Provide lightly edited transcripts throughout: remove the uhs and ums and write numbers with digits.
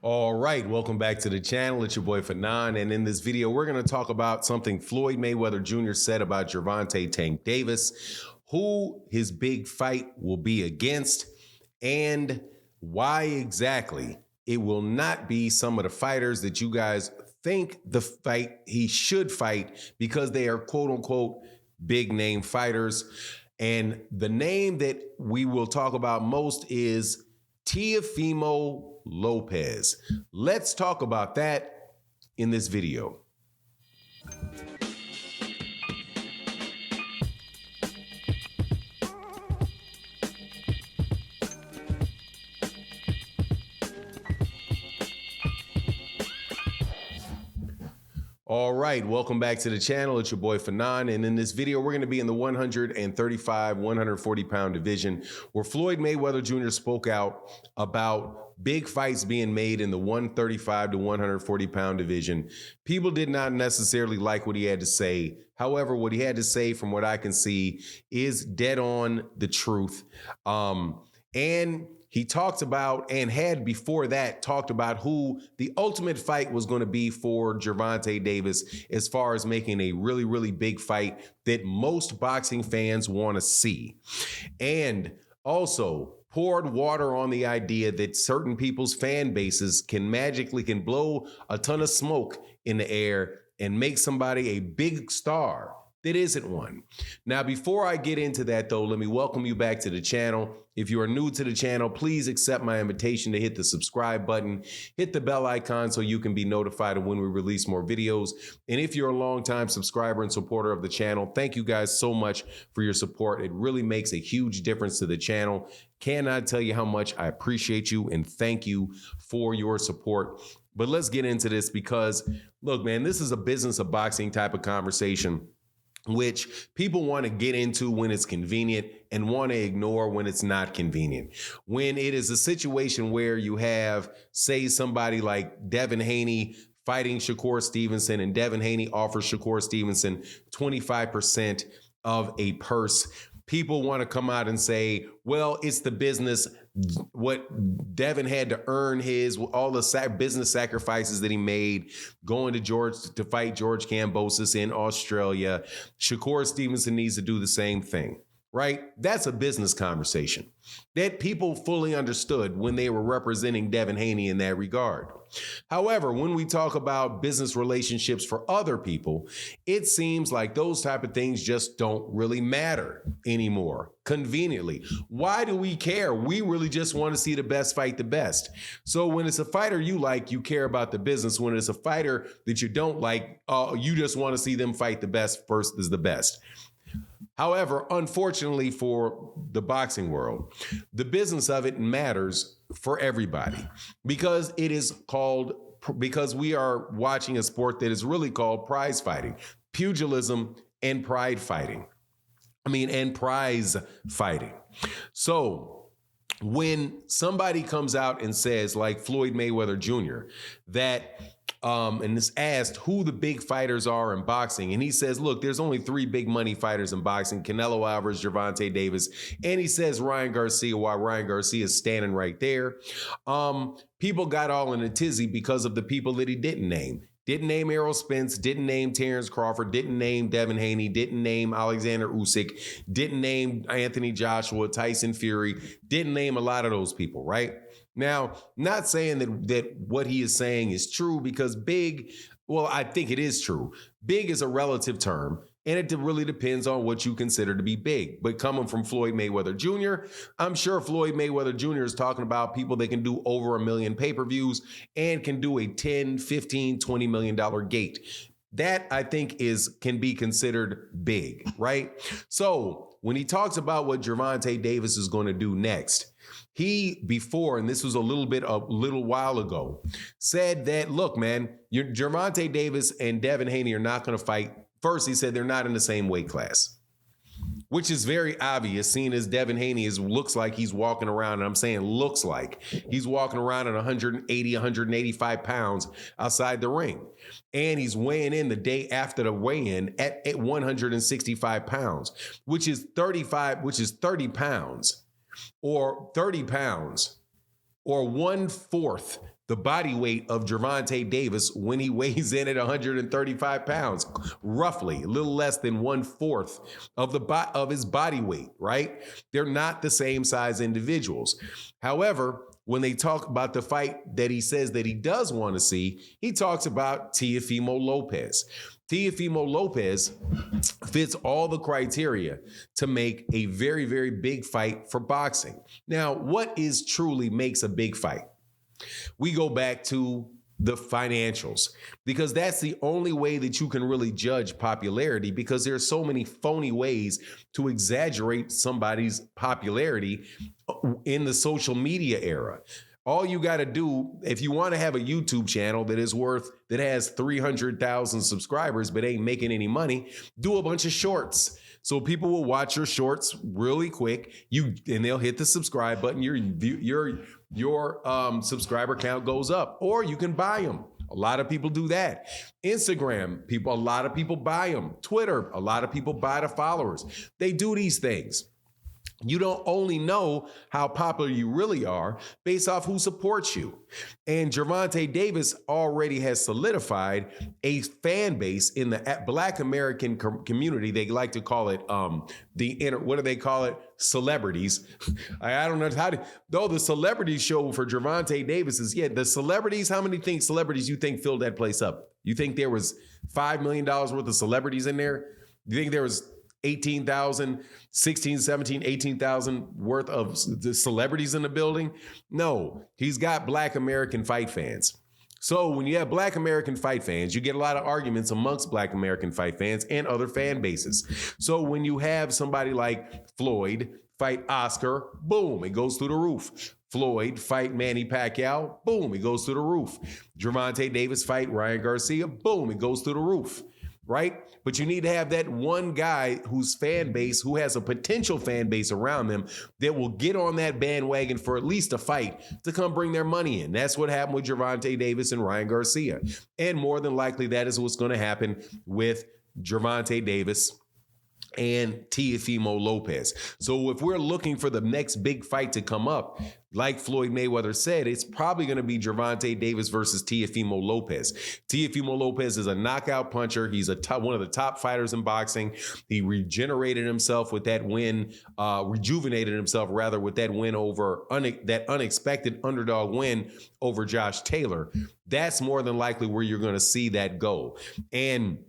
All right, welcome back to the channel. It's your boy Fanon, and in this video, we're going to talk about something Floyd Mayweather Jr. said about Gervonta Tank Davis, who his big fight will be against, and why exactly it will not be some of the fighters that you guys think the fight he should fight because they are quote unquote big name fighters. And the name that we will talk about most is Teofimo Lopez. Let's talk about that in this video. All right, welcome back to the channel. It's your boy Fanon, and in this video, we're going to be in the 135, 140 pound division where Floyd Mayweather Jr. spoke out about big fights being made in the 135 to 140 pound division. People did not necessarily like what he had to say. However, what he had to say, from what I can see, is dead on the truth. And he talked about, and had before that talked about, who the ultimate fight was going to be for Gervonta Davis as far as making a really, really big fight that most boxing fans want to see. And also poured water on the idea that certain people's fan bases can blow a ton of smoke in the air and make somebody a big star that isn't one. Now, before I get into that, though, let me welcome you back to the channel. If you are new to the channel, please accept my invitation to hit the subscribe button, hit the bell icon so you can be notified of when we release more videos. And if you're a longtime subscriber and supporter of the channel, thank you guys so much for your support. It really makes a huge difference to the channel. Cannot tell you how much I appreciate you and thank you for your support. But let's get into this because, look, man, this is a business of boxing type of conversation, which people want to get into when it's convenient and want to ignore when it's not convenient. When it is a situation where you have, say, somebody like Devin Haney fighting Shakur Stevenson, and Devin Haney offers Shakur Stevenson 25% of a purse, people want to come out and say, well, it's the business. What Devin had to earn all the business sacrifices that he made going to fight George Kambosos in Australia. Shakur Stevenson needs to do the same thing, right? That's a business conversation that people fully understood when they were representing Devin Haney in that regard. However, when we talk about business relationships for other people, it seems like those type of things just don't really matter anymore, conveniently. Why do we care? We really just want to see the best fight the best. So when it's a fighter you like, you care about the business. When it's a fighter that you don't like, you just want to see them fight the best versus the best. However, unfortunately for the boxing world, the business of it matters for everybody because we are watching a sport that is really called prize fighting, pugilism and prize fighting. So when somebody comes out and says, like Floyd Mayweather Jr., that and is asked who the big fighters are in boxing, and he says, look, there's only 3 big money fighters in boxing: Canelo Alvarez, Gervonta Davis, and he says Ryan Garcia, while Ryan Garcia is standing right there. People got all in a tizzy because of the people that he didn't name. Didn't name Errol Spence, didn't name Terrence Crawford, didn't name Devin Haney, didn't name Alexander Usyk, didn't name Anthony Joshua, Tyson Fury, didn't name a lot of those people, right? Now, not saying that what he is saying is true, because big, well, I think it is true. Big is a relative term, and it really depends on what you consider to be big. But coming from Floyd Mayweather Jr., I'm sure Floyd Mayweather Jr. is talking about people that can do over 1 million pay-per-views and can do a $10, $15, $20 million gate. That, I think, can be considered big, right? So when he talks about what Gervonta Davis is going to do next, he, before, and this was a little while ago, said that, look, man, Gervonta Davis and Devin Haney are not going to fight. First, he said they're not in the same weight class, which is very obvious, seeing as Devin Haney looks like he's walking around, and I'm saying looks like he's walking around at 180, 185 pounds outside the ring. And he's weighing in the day after the weigh-in at 165 pounds, which is 30 pounds, or 1/4 the body weight of Gervonta Davis when he weighs in at 135 pounds, roughly a little less than 1/4 of his body weight, right? They're not the same size individuals. However, when they talk about the fight that he says that he does want to see, he talks about Teofimo Lopez. Teofimo Lopez fits all the criteria to make a very, very big fight for boxing. Now, what is truly makes a big fight? We go back to the financials, because that's the only way that you can really judge popularity, because there's so many phony ways to exaggerate somebody's popularity in the social media era. All you got to do, if you want to have a YouTube channel that has 300,000 subscribers but ain't making any money, do a bunch of shorts. So people will watch your shorts really quick. And they'll hit the subscribe button. Your subscriber count goes up, or you can buy them. A lot of people do that. Instagram, a lot of people buy them. Twitter, a lot of people buy the followers. They do these things. You don't only know how popular you really are based off who supports you. And Gervonta Davis already has solidified a fan base in the Black American community. They like to call it what do they call it? Celebrities. I don't know though the celebrity show for Gervonta Davis is, the celebrities. How many celebrities you think filled that place up? You think there was $5 million worth of celebrities in there? You think there was 18,000, 16, 17, 18,000 worth of the celebrities in the building? No, he's got Black American fight fans. So when you have Black American fight fans, you get a lot of arguments amongst Black American fight fans and other fan bases. So when you have somebody like Floyd fight Oscar, boom, it goes through the roof. Floyd fight Manny Pacquiao, boom, it goes through the roof. Gervonta Davis fight Ryan Garcia, boom, it goes through the roof. Right? But you need to have that one guy whose fan base, who has a potential fan base around them that will get on that bandwagon for at least a fight to come bring their money in. That's what happened with Gervonta Davis and Ryan Garcia. And more than likely, that is what's going to happen with Gervonta Davis and Teofimo Lopez. So if we're looking for the next big fight to come up, like Floyd Mayweather said, it's probably going to be Gervonta Davis versus Teofimo Lopez. Teofimo Lopez is a knockout puncher. He's one of the top fighters in boxing. He rejuvenated himself with that win over that unexpected underdog win over Josh Taylor. That's more than likely where you're going to see that go. And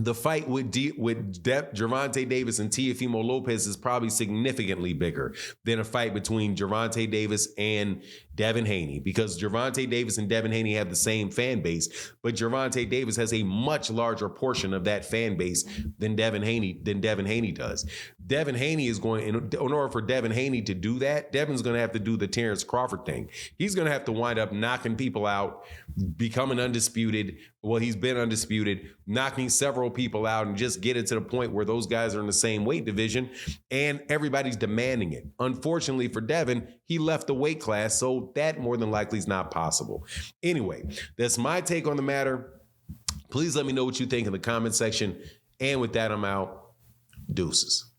the fight with Gervonta Davis and Teofimo Lopez is probably significantly bigger than a fight between Gervonta Davis and Devin Haney, because Gervonta Davis and Devin Haney have the same fan base, but Gervonta Davis has a much larger portion of that fan base than Devin Haney does. Devin Haney is going, in order for Devin Haney to do that, Devin's going to have to do the Terrence Crawford thing. He's going to have to wind up knocking people out, becoming undisputed. Well, he's been undisputed, knocking several people out, and just get it to the point where those guys are in the same weight division and everybody's demanding it. Unfortunately for Devin, he left the weight class, so that more than likely is not possible. Anyway, that's my take on the matter. Please let me know what you think in the comment section. And with that, I'm out. Deuces.